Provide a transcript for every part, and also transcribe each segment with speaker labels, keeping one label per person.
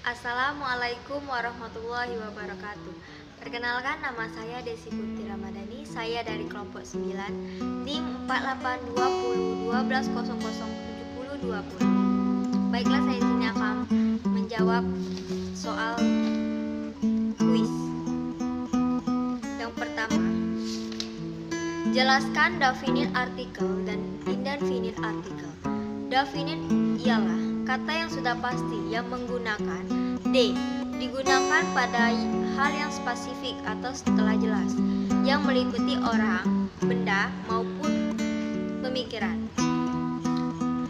Speaker 1: Assalamualaikum warahmatullahi wabarakatuh. Perkenalkan, nama saya Desi Putri Ramadhani. Saya dari kelompok 9 NIM 482012007020. Baiklah, saya di sini akan menjawab soal kuis. Yang pertama, jelaskan definite artikel dan indefinite artikel. Definite ialah kata yang sudah pasti yang menggunakan D, digunakan pada hal yang spesifik atau setelah jelas, yang meliputi orang, benda, maupun pemikiran.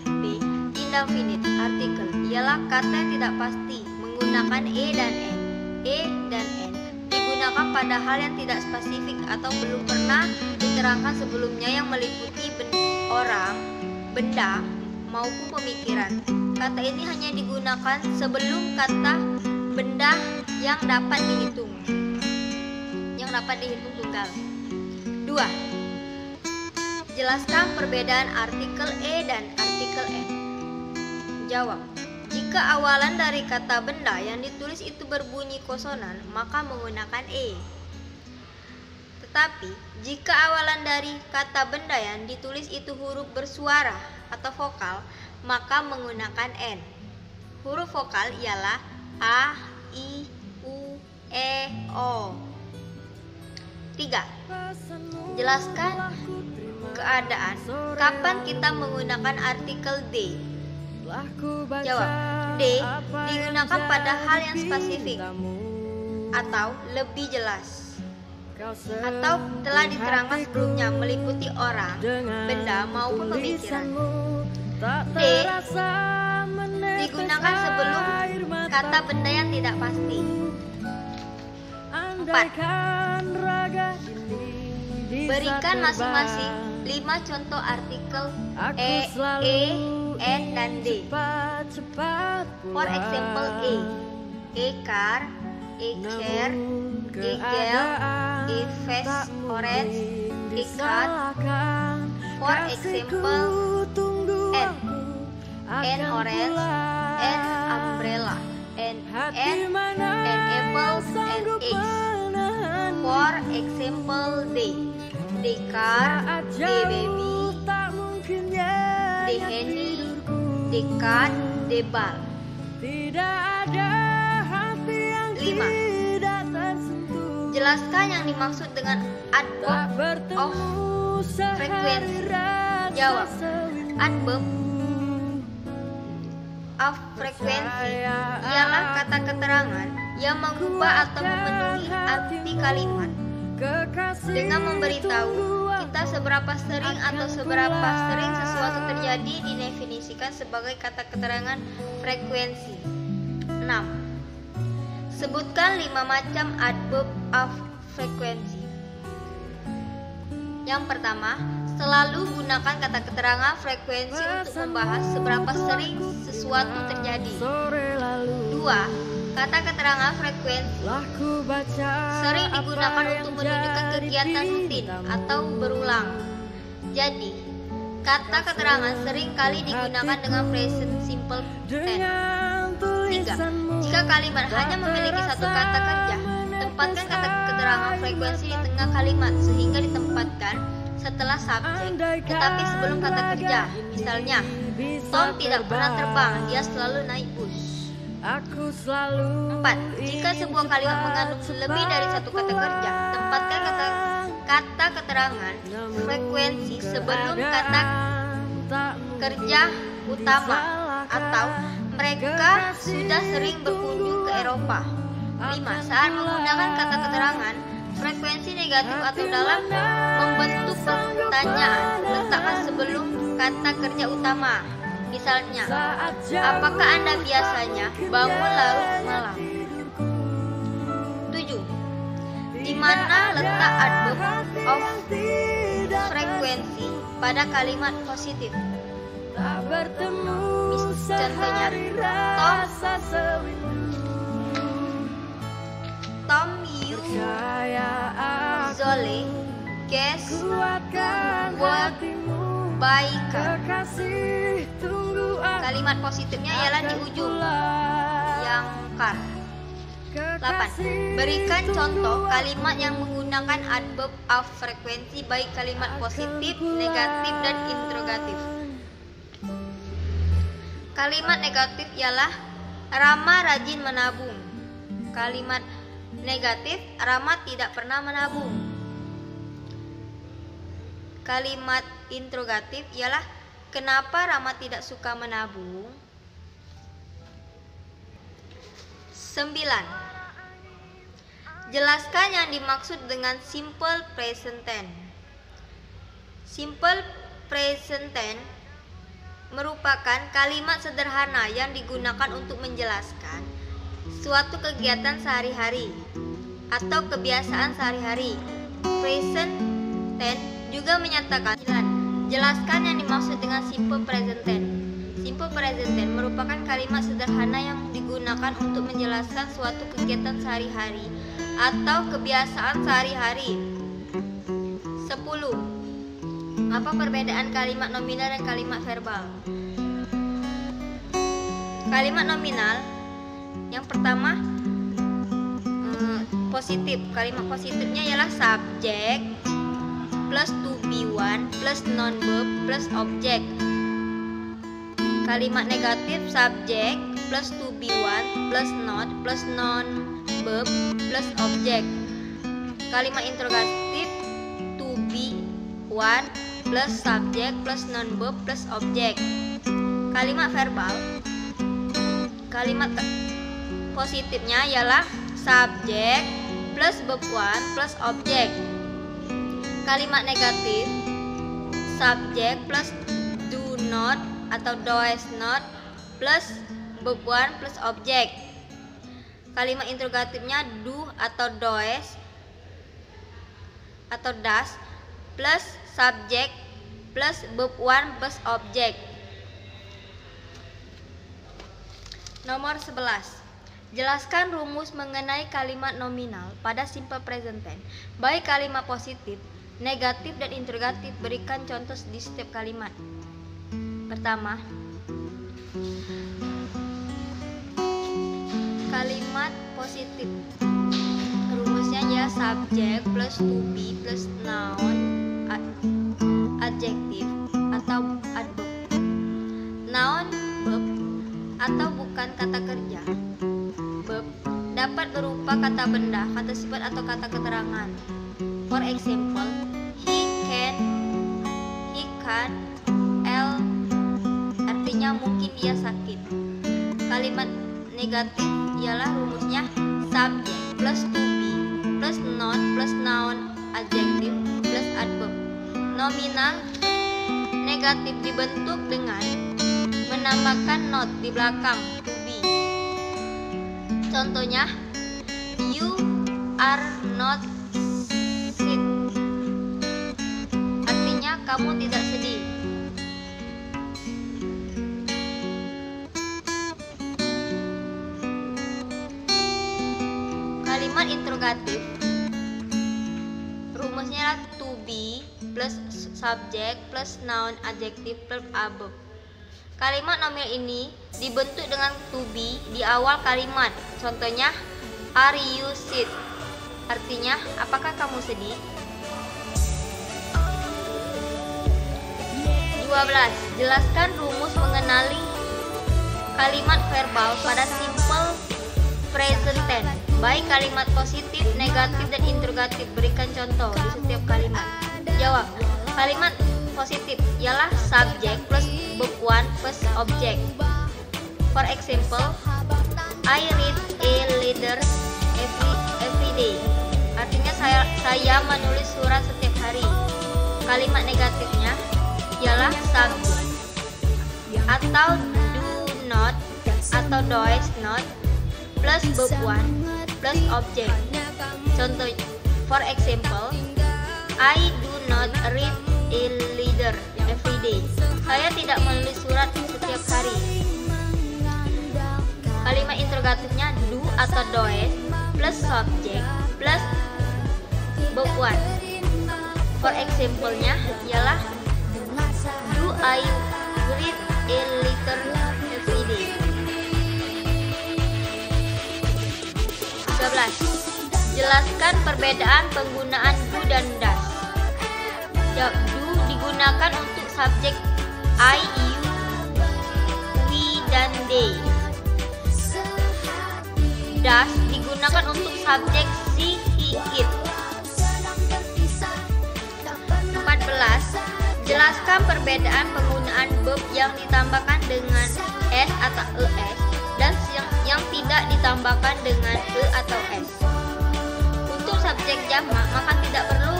Speaker 1: B, indefinite artikel ialah kata yang tidak pasti menggunakan E dan N. E dan N digunakan pada hal yang tidak spesifik atau belum pernah diterangkan sebelumnya, yang meliputi orang, benda, maupun pemikiran. Kata ini hanya digunakan sebelum kata benda yang dapat dihitung tunggal. 2. Jelaskan perbedaan artikel E dan artikel N. Jawab. Jika awalan dari kata benda yang ditulis itu berbunyi konsonan, maka menggunakan E. Tetapi jika awalan dari kata benda yang ditulis itu huruf bersuara atau vokal, maka menggunakan N. Huruf vokal ialah A, I, U, E, O. 3. Jelaskan keadaan kapan kita menggunakan artikel D. Jawab. D digunakan pada hal yang spesifik atau lebih jelas, atau telah diterangkan sebelumnya, meliputi orang, benda, maupun pemikiran. D digunakan sebelum kata benda yang tidak pasti. 4. Berikan masing-masing 5 contoh artikel E, N, dan D. For example, E-car, E-chair, E-gel, E-face, orange, E-cat. For example, N orange, N umbrella, N apples, and eggs. For example, D car, D baby, D henny, D cat, D ball. 5. Jelaskan yang dimaksud dengan adverb of frequency. Jawab. Adverb of frequency ialah kata keterangan yang mengubah atau memenuhi arti kalimat dengan memberitahu kita seberapa sering atau seberapa sering sesuatu terjadi, didefinisikan sebagai kata keterangan frekuensi. 6. Sebutkan 5 macam adverb of frequency. Yang pertama, selalu gunakan kata keterangan frekuensi untuk membahas seberapa sering sesuatu terjadi. 2. Kata keterangan frekuensi sering digunakan untuk menunjukkan kegiatan rutin atau berulang. Jadi, kata keterangan sering kali digunakan dengan present simple tense. 3. Jika kalimat hanya memiliki satu kata kerja, tempatkan kata keterangan frekuensi di tengah kalimat sehingga ditempatkan setelah subjek, tetapi sebelum kata kerja. Misalnya, Tom tidak pernah terbang, dia selalu naik bus. 4. Jika sebuah kalimat mengandung lebih dari satu kata kerja, tempatkan kata keterangan frekuensi sebelum kata kerja utama, atau mereka sudah sering berkunjung ke Eropa. 5. Saat menggunakan kata keterangan frekuensi negatif atau dalam membentuk pertanyaan, letakkan sebelum kata kerja utama. Misalnya, apakah Anda biasanya bangun larut malam? 7. Di mana letak adverb of frequency pada kalimat positif? Contohnya, Tom, you, Zoe, guess, work, buy car. Kalimat positifnya ialah di ujung, yang lapar. 8. Berikan contoh kalimat yang menggunakan adverb of frekuensi baik kalimat positif, negatif, dan interrogatif. Kalimat negatif ialah Rama rajin menabung. Kalimat negatif, Rama tidak pernah menabung. Kalimat interrogatif ialah kenapa Rama tidak suka menabung? 9. Jelaskan yang dimaksud dengan simple present tense. Simple present tense merupakan kalimat sederhana yang digunakan untuk menjelaskan suatu kegiatan sehari-hari atau kebiasaan sehari-hari. Present tense juga menyatakan jelaskan yang dimaksud dengan simple present tense. Simple present tense merupakan kalimat sederhana yang digunakan untuk menjelaskan suatu kegiatan sehari-hari atau kebiasaan sehari-hari. 10. Apa perbedaan kalimat nominal dan kalimat verbal? Kalimat nominal yang pertama positif. Kalimat positifnya ialah subjek plus to be one plus noun verb plus object. Kalimat negatif subjek plus to be one plus noun verb plus object. Kalimat interrogatif to be one plus subjek plus noun verb plus object. Kalimat verbal, kalimat positifnya ialah subjek plus verb one plus object. Kalimat negatif subjek plus do not atau does not plus verb one plus object. Kalimat interrogatifnya do atau does atau does plus subject plus verb one plus object. Nomor 11. Jelaskan rumus mengenai kalimat nominal pada simple present tense. Baik kalimat positif, negatif, dan interrogatif. Berikan contoh di setiap kalimat. Pertama, kalimat positif. Rumusnya ya subjek plus to be plus noun adjektif atau adverb. Noun verb atau bukan kata kerja. Verb dapat berupa kata benda, kata sifat atau kata keterangan. For example, he can, artinya mungkin dia sakit. Kalimat negatif ialah rumusnya subjek plus to be plus noun adjektif plus adverb. Nominal negatif dibentuk dengan menambahkan not di belakang to be. Contohnya, you are not sad, artinya kamu tidak sedih. Kalimat interrogatif rumusnya to be plus subjek plus noun adjektif plus adverb. Kalimat nominal ini dibentuk dengan to be di awal kalimat. Contohnya, are you sad? Artinya, apakah kamu sedih? 12. Jelaskan rumus mengenali kalimat verbal pada simple present tense. Baik kalimat positif, negatif, dan interrogatif. Berikan contoh di setiap kalimat. Jawab. Kalimat positif ialah subjek plus verb one plus object. For example, I read a letter every day. Artinya saya menulis surat setiap hari. Kalimat negatifnya ialah subjek atau do not atau does not plus verb one plus object. Contoh, for example, I do not read a letter every day. Saya tidak menulis surat setiap hari. Kalimat interrogatifnya do atau does plus subject plus verb one. For example-nya ialah do I read a letter every day. 13. Jelaskan perbedaan penggunaan do dan does. Do digunakan untuk subjek I, you, we, dan they. Does digunakan untuk subjek she, he, it. 14. Jelaskan perbedaan penggunaan verb yang ditambahkan dengan s atau es dan yang tidak ditambahkan dengan atau s. Untuk subjek jamak maka tidak perlu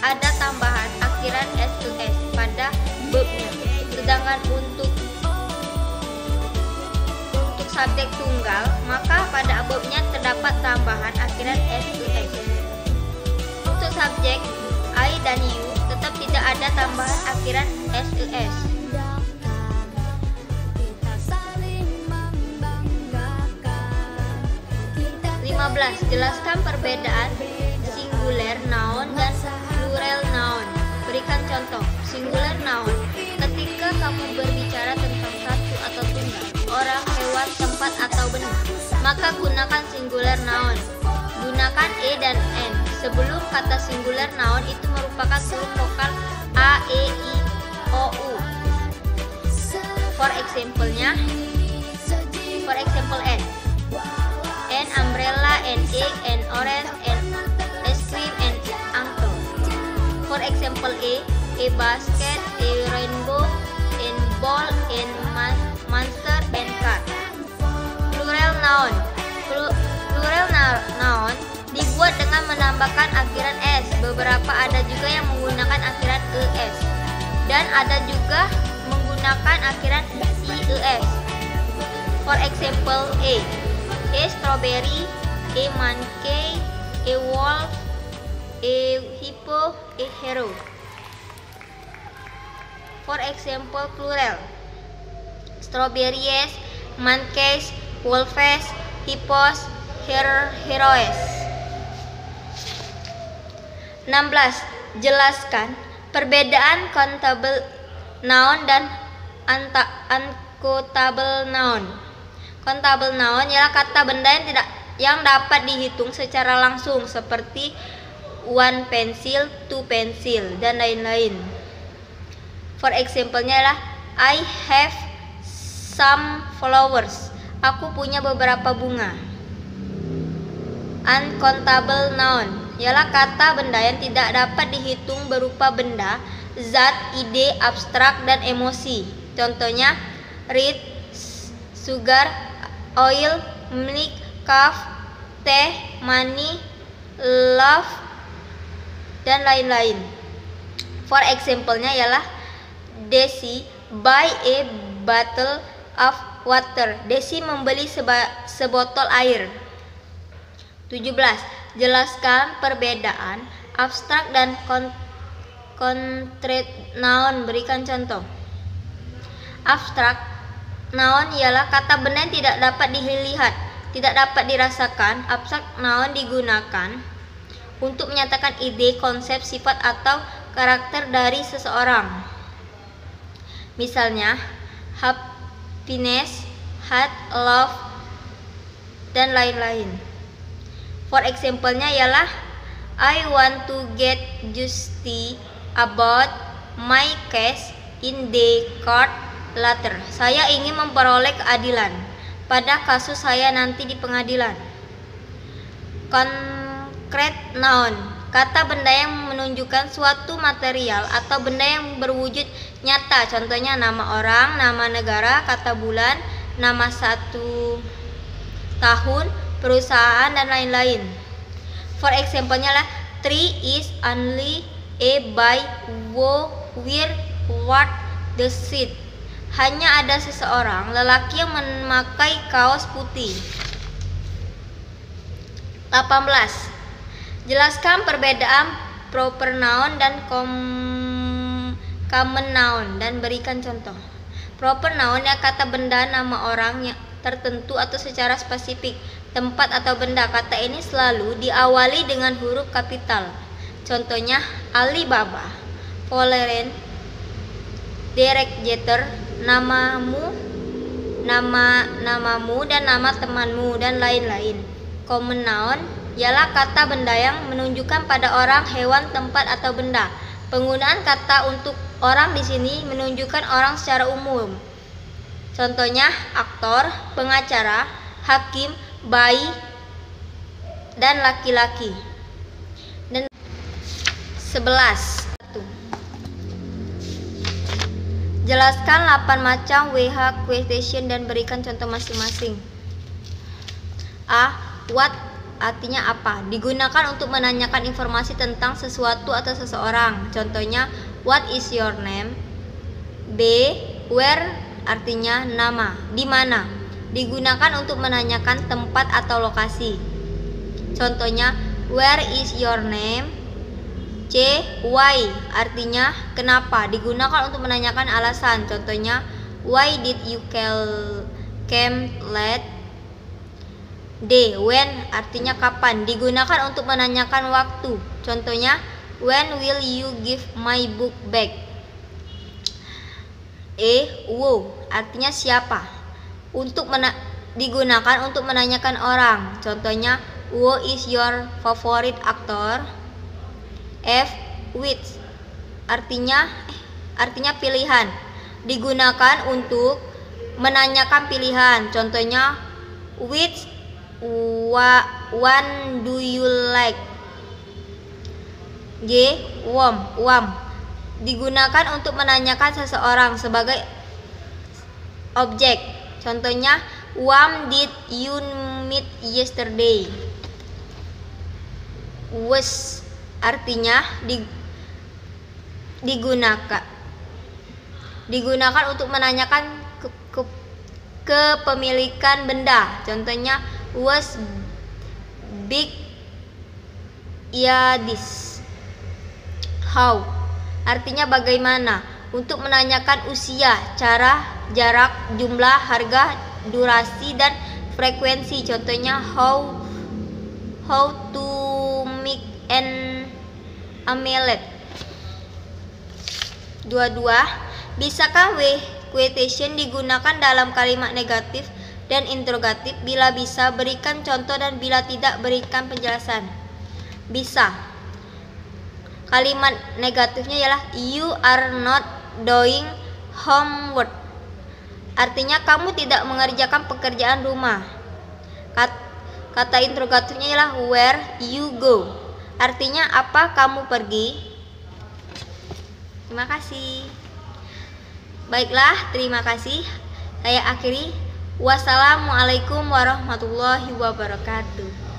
Speaker 1: ada tambahan akhiran s pada verbnya. Sedangkan untuk subjek tunggal maka pada verbnya terdapat tambahan akhiran s. Untuk subjek I dan you tetap tidak ada tambahan akhiran s. 15. Jelaskan perbedaan singular noun dan plural noun. Berikan contoh. Singular noun, ketika kamu berbicara tentang satu atau tunggal, orang, hewan, tempat, atau benda, maka gunakan singular noun. Gunakan e dan n. Sebelum kata singular noun itu merupakan huruf vokal a, e, i, o, u. For example n. An umbrella, an egg, an orange, an ice cream, and uncle. For example a basket, a rainbow, an ball, an monster, and car. Plural noun. Plural noun dibuat dengan menambahkan akhiran s. Beberapa ada juga yang menggunakan akhiran es dan ada juga menggunakan akhiran ies. For example a strawberry, a monkey, a wolf, a hippo, a hero. For example plural: strawberries, monkeys, wolves, hippos, heroes. 16. Jelaskan perbedaan countable noun dan uncountable noun. Countable noun ialah kata benda yang dapat dihitung secara langsung seperti one pencil, two pencil, dan lain-lain. For example-nya adalah I have some flowers. Aku punya beberapa bunga. Uncountable noun ialah kata benda yang tidak dapat dihitung berupa benda, zat, ide, abstrak, dan emosi. Contohnya red, sugar, oil, milk, calf, teh, money, love, dan lain-lain. For example-nya ialah Desi buy a bottle of water. Desi membeli sebotol air. 17. Jelaskan perbedaan abstrak dan concrete noun. Berikan contoh. Abstrak noun ialah kata benda yang tidak dapat dilihat, tidak dapat dirasakan. Abstrak noun digunakan untuk menyatakan ide, konsep, sifat, atau karakter dari seseorang. Misalnya happiness, heart, love, dan lain-lain. For example-nya ialah I want to get justice about my case in the court later. Saya ingin memperoleh keadilan pada kasus saya nanti di pengadilan. Concrete noun, kata benda yang menunjukkan suatu material atau benda yang berwujud nyata. Contohnya nama orang, nama negara, kata bulan, nama satu tahun, perusahaan, dan lain-lain. For example-nya lah tree is only a by where what the seed. Hanya ada seseorang lelaki yang memakai kaos putih. 18. Jelaskan perbedaan proper noun dan common noun dan berikan contoh. Proper noun ya kata benda, nama orang yang tertentu atau secara spesifik, tempat atau benda. Kata ini selalu diawali dengan huruf kapital. Contohnya Alibaba, Valerian, Derek Jeter, namamu, dan nama temanmu, dan lain-lain. Common noun ialah kata benda yang menunjukkan pada orang, hewan, tempat, atau benda. Penggunaan kata untuk orang di sini menunjukkan orang secara umum. Contohnya aktor, pengacara, hakim, bayi, dan laki-laki. Dan 11. Jelaskan 8 macam WH question dan berikan contoh masing-masing. A. What artinya apa? Digunakan untuk menanyakan informasi tentang sesuatu atau seseorang. Contohnya, what is your name? B. Where artinya nama. Di mana? Digunakan untuk menanyakan tempat atau lokasi. Contohnya, where is your name? C. Why artinya kenapa. Digunakan untuk menanyakan alasan. Contohnya, why did you came late? D. When artinya kapan. Digunakan untuk menanyakan waktu. Contohnya, when will you give my book back? E. Who artinya siapa. Digunakan untuk menanyakan orang. Contohnya, who is your favorite actor? F. Which artinya pilihan. Digunakan untuk menanyakan pilihan. Contohnya, which one do you like? G. Whom digunakan untuk menanyakan seseorang sebagai objek. Contohnya, whom did you meet yesterday? Was artinya digunakan untuk menanyakan kepemilikan benda. Contohnya, was big this? How artinya bagaimana. Untuk menanyakan usia, cara, jarak, jumlah, harga, durasi, dan frekuensi. Contohnya, how to make an omelette. 22. Bisakah quotation digunakan dalam kalimat negatif dan interrogatif? Bila bisa, berikan contoh, dan bila tidak, berikan penjelasan. Bisa. Kalimat negatifnya ialah you are not doing homework. Artinya kamu tidak mengerjakan pekerjaan rumah. Kata interrogatifnya ialah where you go. Artinya apa kamu pergi. Terima kasih. Baiklah, terima kasih. Saya akhiri. Wassalamualaikum warahmatullahi wabarakatuh.